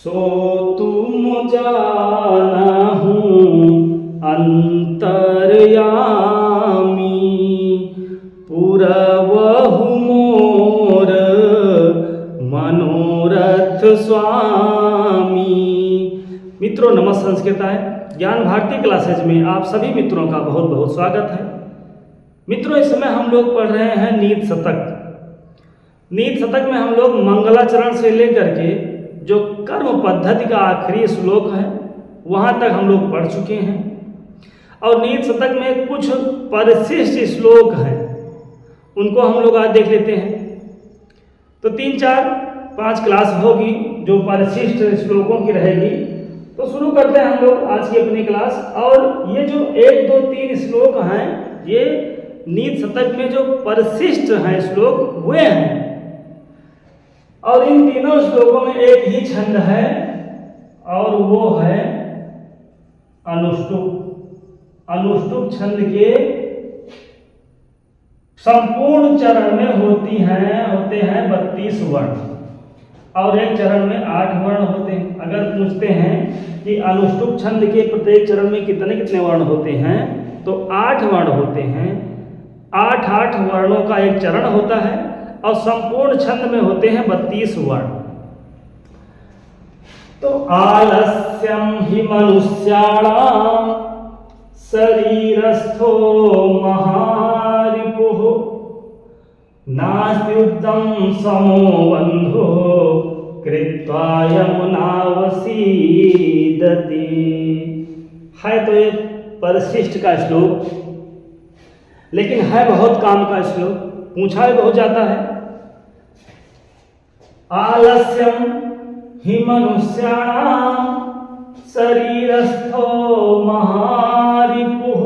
सो तुम जानहु अंतर्यामी पुरवहु मोर मनोरथ स्वामी। मित्रों नमः संस्कृताय ज्ञान भारती क्लासेज में आप सभी मित्रों का बहुत बहुत स्वागत है। मित्रों इस समय हम लोग पढ़ रहे हैं नीति शतक। नीति शतक में हम लोग मंगलाचरण से लेकर के जो कर्म पद्धति का आखिरी श्लोक है वहाँ तक हम लोग पढ़ चुके हैं और नीति शतक में कुछ परिशिष्ट श्लोक हैं उनको हम लोग आज देख लेते हैं। तो 3-4-5 क्लास होगी जो परिशिष्ट श्लोकों की रहेगी। तो शुरू करते हैं हम लोग आज की अपनी क्लास। और ये जो 1, 2, 3 श्लोक हैं ये नीति शतक में जो परिशिष्ट हैं श्लोक वे हैं और इन तीनों श्लोकों में एक ही छंद है और वो है अनुष्टुप। अनुष्टुप छंद के संपूर्ण चरण में होते हैं 32 वर्ण और एक चरण में 8 वर्ण होते हैं। अगर पूछते हैं कि अनुष्टुप छंद के प्रत्येक चरण में कितने वर्ण होते हैं तो 8 वर्ण होते हैं। 8 वर्णों का एक चरण होता है और संपूर्ण छंद में होते हैं 32 वर्ण। तो आलस्यम हि मनुष्याणाम शरीरस्थो महारिपुः नास्त्युद्धं समो बन्धो कृत्वा यमुनावसीदति। है तो ये परिशिष्ट का श्लोक लेकिन है बहुत काम का श्लोक, पूछा भी बहुत जाता है। आलस्यम हि मनुष्याणाम शरीरस्थो महारिपुः।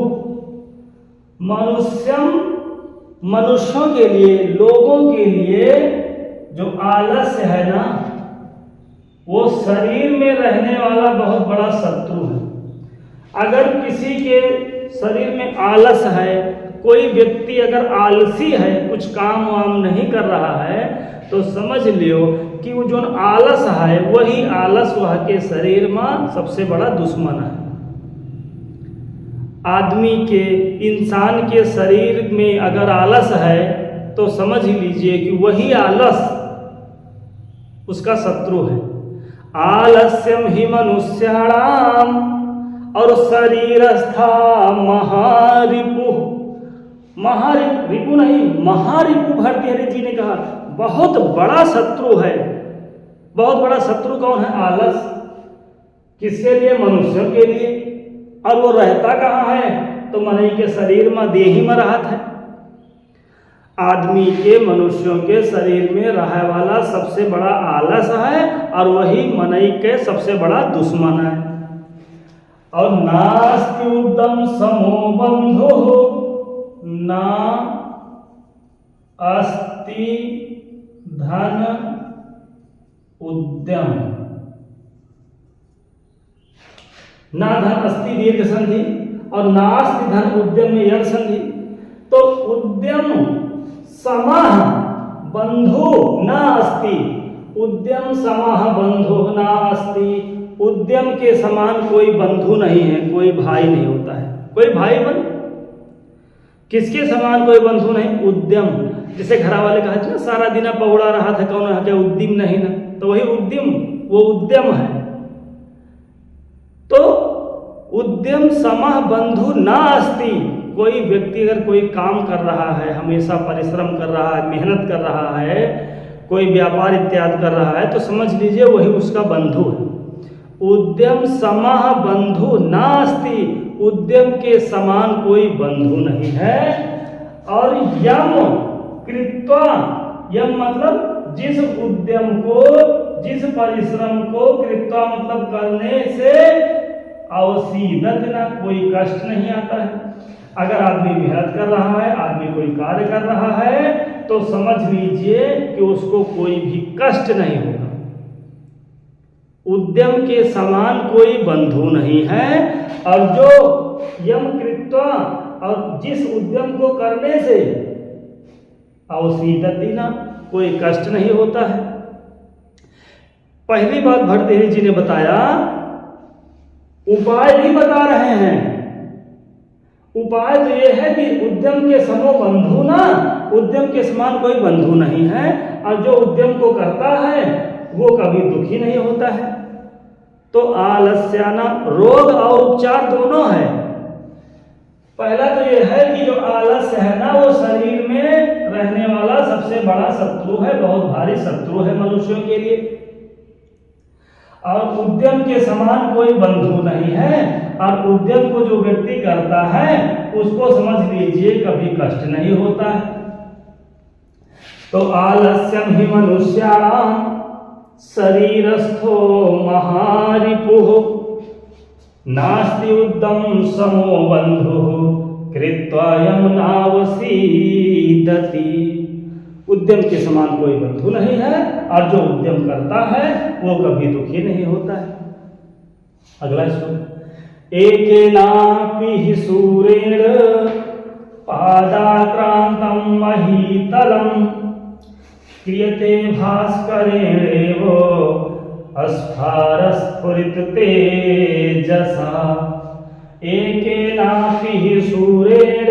मनुष्यों के लिए, लोगों के लिए जो आलस्य है ना वो शरीर में रहने वाला बहुत बड़ा शत्रु है। अगर किसी के शरीर में आलस है, कोई व्यक्ति अगर आलसी है, कुछ काम वाम नहीं कर रहा है तो समझ लियो कि वो जो आलस है वही आलस वह के शरीर में सबसे बड़ा दुश्मन है। आदमी के, इंसान के शरीर में अगर आलस है तो समझ ही लीजिए कि वही आलस उसका शत्रु है। आलस्यम हि मनुष्याणाम और शरीरस्था महारिपुः। महारिपु नहीं, महारिपु भर्तृहरि जी ने कहा बहुत बड़ा शत्रु है। बहुत बड़ा शत्रु कौन है? आलस। किसके लिए? मनुष्यों के लिए। और वो रहता कहाँ है? तो मनई के शरीर में, देही में रहता है। आदमी के, मनुष्यों के शरीर में रहने वाला सबसे बड़ा आलस है और वही मनई के सबसे बड़ा दुश्मन है। और नास्ति उद्यम समो बंधो, ना अस्ति धन उद्यम। ना धन अस्ति दीर्घ संधि और नास्ति धन उद्यम में यण संधि। तो उद्यम समः बंधु ना अस्ति, उद्यम समः बंधु ना अस्ति। उद्यम के समान कोई बंधु नहीं है, कोई भाई नहीं होता है। कोई भाई बन किसके समान कोई बंधु नहीं? उद्यम। जैसे घरा वाले कहा था ना सारा दिन पौड़ा रहा था कौन है क्या उद्यम नहीं ना, तो वही उद्यम, वो उद्यम है। तो उद्यम समः बंधु ना अस्ति। कोई व्यक्ति अगर कोई काम कर रहा है, हमेशा परिश्रम कर रहा है, मेहनत कर रहा है, कोई व्यापार इत्यादि कर रहा है तो समझ लीजिए वही उसका बंधु है। उद्यम समः बंधु नास्ति, उद्यम के समान कोई बंधु नहीं है। और यम कृत्वा, यम मतलब जिस उद्यम को, जिस परिश्रम को, कृत्वा मतलब करने से, अवसीदत ना कोई कष्ट नहीं आता है। अगर आदमी मेहनत कर रहा है, आदमी कोई कार्य कर रहा है तो समझ लीजिए कि उसको कोई भी कष्ट नहीं होगा। उद्यम के समान कोई बंधु नहीं है। और जो यम कृत्वा और जिस उद्यम को करने से अवसीदति ना कोई कष्ट नहीं होता है। पहली बात भर्तृहरि जी ने बताया, उपाय भी बता रहे हैं। उपाय तो यह है कि उद्यम के समो बंधु ना, उद्यम के समान कोई बंधु नहीं है, और जो उद्यम को करता है वो कभी दुखी नहीं होता है। तो आलस्याना रोग और उपचार दोनों है। पहला तो यह है कि जो आलस्य है ना, वो शरीर में रहने वाला सबसे बड़ा शत्रु है, बहुत भारी शत्रु है मनुष्यों के लिए। और उद्यम के समान कोई बंधु नहीं है, और उद्यम को जो व्यक्ति करता है उसको समझ लीजिए कभी कष्ट नहीं होता है। तो आलस्यम ही मनुष्याणाम शरीरस्थो महारिपुः नास्ति उद्यम समो बंधुः कृत्वा यमुनावसीदति। उद्यम के समान कोई बंधु नहीं है, और जो उद्यम करता है वो कभी दुखी नहीं होता है। अगला श्लोक, एकेनापि सूरेण पादाक्रांतं महीतलम् क्रियते भास्करेणेव अस्फारस्फुरित तेजसा। एकेनापि सूरेण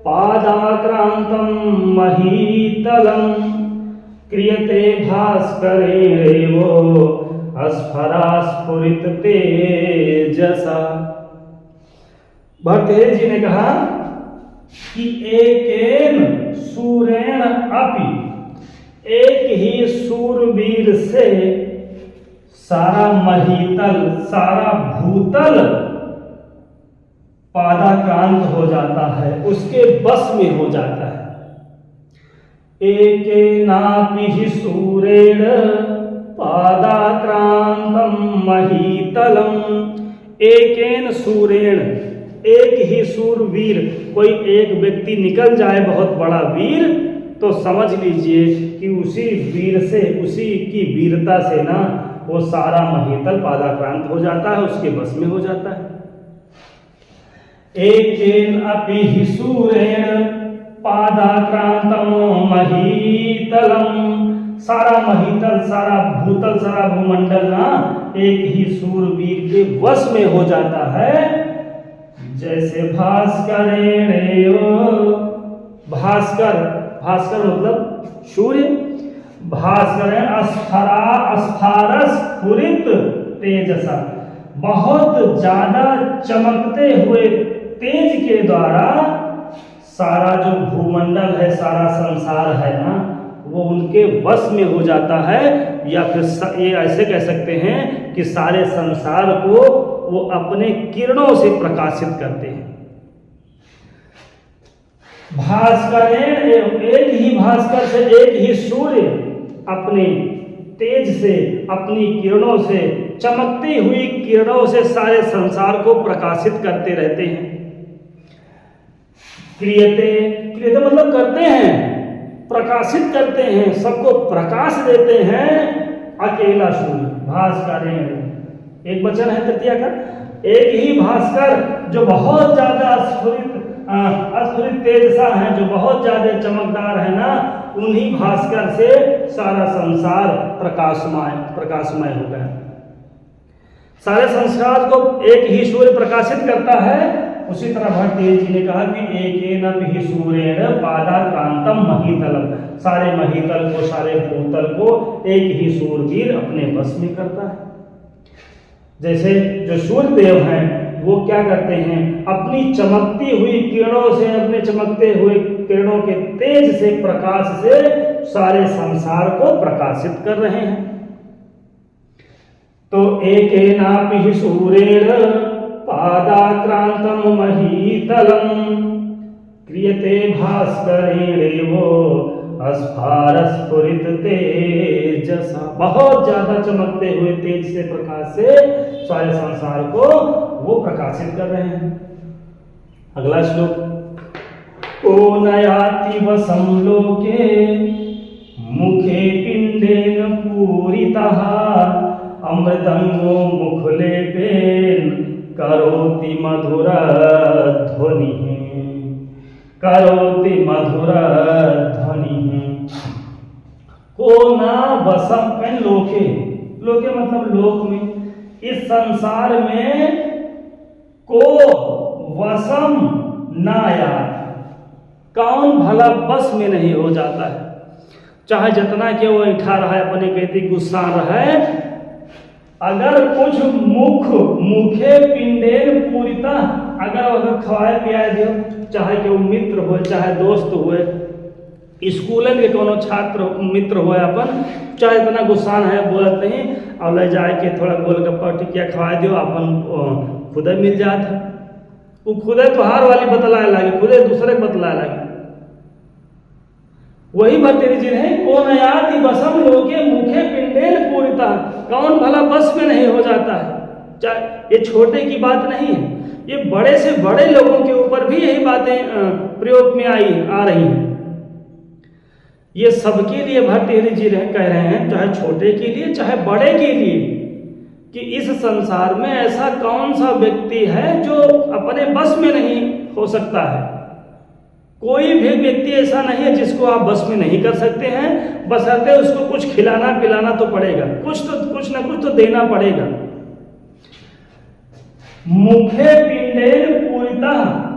पादाक्रांतं महीतलम् क्रियते भास्करेणेव अस्फारस्फुरित तेजसा। भर्तृहरि जी ने कहा कि एकेन सूरेण अपि, एक ही सूरवीर से सारा महीतल, सारा भूतल पादाक्रांत हो जाता है, उसके बस में हो जाता है। एकेनापि सूरेण पादाक्रांतं महीतलम्। एकेन सूरेण, एक ही सूरवीर, कोई एक व्यक्ति निकल जाए बहुत बड़ा वीर, तो समझ लीजिए कि उसी वीर से, उसी की वीरता से ना वो सारा महीतल पादाक्रांत हो जाता है, उसके बस में हो जाता है। एकेन अपि सूरेण पादाक्रांतं महीतलम्। सारा महीतल, सारा भूतल, सारा भूमंडल ना एक ही सूरवीर के वश में हो जाता है। जैसे भास्करेणेव, भास्कर, भास्कर मतलब सूर्य, भास्करेण अस्फारस्फुरित तेजसा, बहुत ज्यादा चमकते हुए तेज के द्वारा सारा जो भूमंडल है, सारा संसार है ना, वो उनके वश में हो जाता है। या फिर ये ऐसे कह सकते हैं कि सारे संसार को वो अपने किरणों से प्रकाशित करते हैं। भास्करेण, एक ही भास्कर से, एक ही सूर्य अपने तेज से, अपनी किरणों से, चमकती हुई किरणों से सारे संसार को प्रकाशित करते रहते हैं। क्रियते, क्रियते मतलब करते हैं, प्रकाशित करते हैं, सबको प्रकाश देते हैं। अकेला सूर्य, भास्करेण, एक वचन है तृतीया का। एक ही भास्कर जो बहुत ज्यादा स्फुरित तेजसा है, जो बहुत ज्यादा चमकदार है ना, उन्हीं भास्कर से सारा संसार प्रकाशमय हो गया। सारे संसार को एक ही सूर्य प्रकाशित करता है। उसी तरह भर्तृहरि जी ने कहा कि एकेन सूर्येण पादाक्रांतं महीतलम्, सारे महीतल को, सारे भूतल को एक ही सूर्यवीर अपने बस में करता है। जैसे जो सूर्य देव हैं वो क्या करते हैं, अपनी चमकती हुई किरणों से, अपने चमकते हुए किरणों के तेज से, प्रकाश से सारे संसार को प्रकाशित कर रहे हैं। तो एकेनापि सूर्येण पादाक्रांतं महीतलम् क्रियते भास्करेणेव अस्फारस्फुरित तेजसा। बहुत ज्यादा चमकते हुए तेज से, प्रकाश से सारे संसार को वो प्रकाशित कर रहे हैं। अगला श्लोक, को नयाति वसं लोके मुखे पिंडेन पूरितः अमृतंगो मुखलेपेन करोति मधुर ध्वनि, करोति मधुर ध्वनि। को न वसम, लोके लोके मतलब लोक में, इस संसार में को वशम ना आया, कौन भला बस में नहीं हो जाता है। चाहे जितना के वो ऐठा रहा है, अपने कहती गुस्सा रहे, अगर कुछ मुखे पिंडेन पूरिता, अगर खवाए पियाए दियो, चाहे कि वो मित्र हो चाहे दोस्त हुए, स्कूलन के कोनो छात्र मित्र हो अपन, चाहे इतना गुस्सान है बोलत नहीं, और ले जाए के थोड़ा गोलगप्पा टिकिया खवा दियो, अपन खुदे मिल जात है, वो खुदे तोहार वाली बतलाए लागे, खुदे दूसरे के बतलाए लागे। वही भर्तरी जी है, कौन याति बसम लोके मुखे पिंडेल पूरिता, कौन भला बस में नहीं हो जाता है। चाहे ये छोटे की बात नहीं है, ये बड़े से बड़े लोगों के ऊपर भी यही बातें प्रयोग में आ रही हैं। ये सबके लिए भर्तृहरि जी कह रहे हैं, चाहे छोटे के लिए चाहे बड़े के लिए, कि इस संसार में ऐसा कौन सा व्यक्ति है जो अपने बस में नहीं हो सकता है। कोई भी व्यक्ति ऐसा नहीं है जिसको आप बस में नहीं कर सकते हैं, बशर्ते उसको कुछ खिलाना पिलाना तो पड़ेगा, कुछ ना कुछ तो देना पड़ेगा। मुखे पिंडेन पूरिता,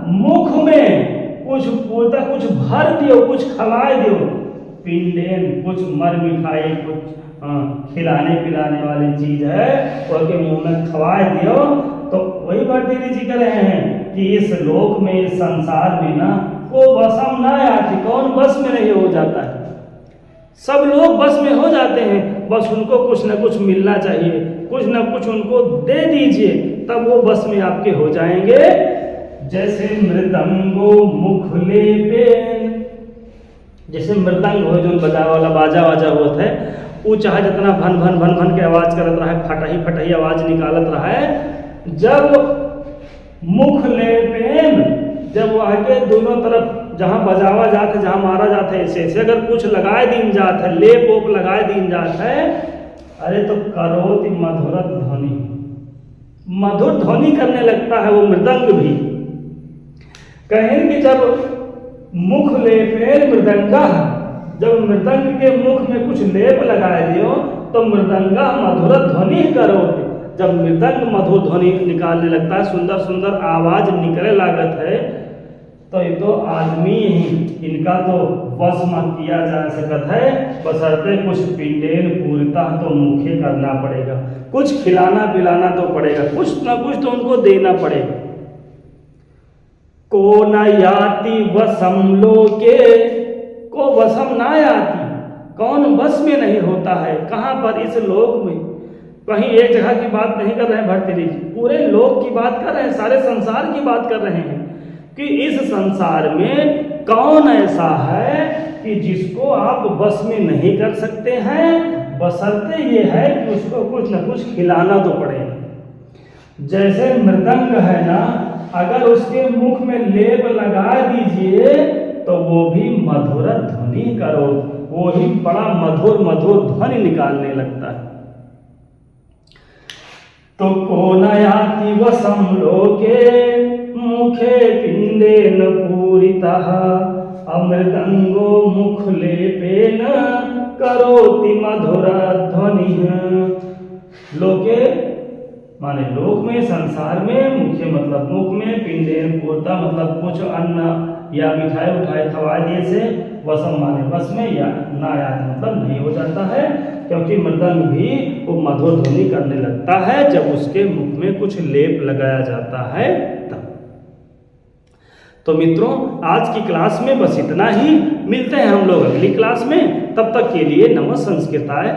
मुख में कुछ पूरता, कुछ भर दियो, कुछ खिलाए दियो, पिंडेन कुछ मर मिठाई, कुछ खिलाने पिलाने वाली चीज है, उसके मुंह में खवाए दियो। तो वही भर्तृहरि जी कह रहे हैं कि इस लोक में, इस संसार में ना को बसम ना आती, कौन बस में नहीं हो जाता है। सब लोग बस में हो जाते हैं, बस उनको कुछ ना कुछ मिलना चाहिए, कुछ ना कुछ उनको दे दीजिए, तब वो बस में आपके हो जाएंगे। जैसे मृदंगो मुखले पेन, जैसे मृदंग हो जो बजा वाला बाजा होता है, वो चाहे जितना भन भन भन भन के आवाज करत रहा है, फटाही आवाज निकालत रहा है, जब मुख ले पेन, जब वो आके दोनों तरफ जहाँ बजावा जाता है, जहाँ मारा जाता है, ऐसे अगर कुछ लगाए दिन जाता है, लेप ओप लगाए दिन जाता है, अरे तो करोति मधुर ध्वनि, मधुर ध्वनि करने लगता है वो मृदंग भी। कहें कि जब मुख लेपेन मृदंगा, जब मृदंग के मुख में कुछ लेप लगाए दियो तो मृदंगा मधुर ध्वनि करो, जब मृदंग मधुर ध्वनि निकालने लगता है, सुंदर सुंदर आवाज निकले लागत है, तो ये तो आदमी ही, इनका तो वश मत किया जा सकत है, बशर्ते कुछ पिंडेन पूरता तो मुखे करना पड़ेगा, कुछ खिलाना पिलाना तो पड़ेगा, कुछ ना कुछ तो उनको देना पड़ेगा। को न याति वसम लोके, को वसम ना याति, कौन बस में नहीं होता है। कहाँ पर? इस लोक में। कहीं एक जगह की बात नहीं कर रहे हैं भर्तृहरि जी, पूरे लोक की बात कर रहे हैं, सारे संसार की बात कर रहे हैं कि इस संसार में कौन ऐसा है कि जिसको आप बस में नहीं कर सकते हैं, बशर्ते ये है कि उसको कुछ न कुछ खिलाना तो पड़ेगा। जैसे मृदंग है ना, अगर उसके मुख में लेप लगा दीजिए तो वो भी मधुर ध्वनि करो, वो ही बड़ा मधुर मधुर ध्वनि निकालने लगता है। तो को न याति वसम लोके मुखे पिंडेन पूरितः, अमृदंगो मुख लेपेन करोति मधुर ध्वनि। लोके माने लोक में, संसार में, मुख्य मतलब मुख में, पिंडेन पूर्ता मतलब कुछ अन्न या मिठाई उठाई खवा दिए से, वसम माने बस में, या नायात मतलब नहीं हो जाता है, क्योंकि मृदंग भी वो मधुर ध्वनि करने लगता है जब उसके मुख में कुछ लेप लगाया जाता है तब। तो मित्रों, आज की क्लास में बस इतना ही, मिलते हैं हम लोग अगली क्लास में, तब तक के लिए नमः संस्कृताय।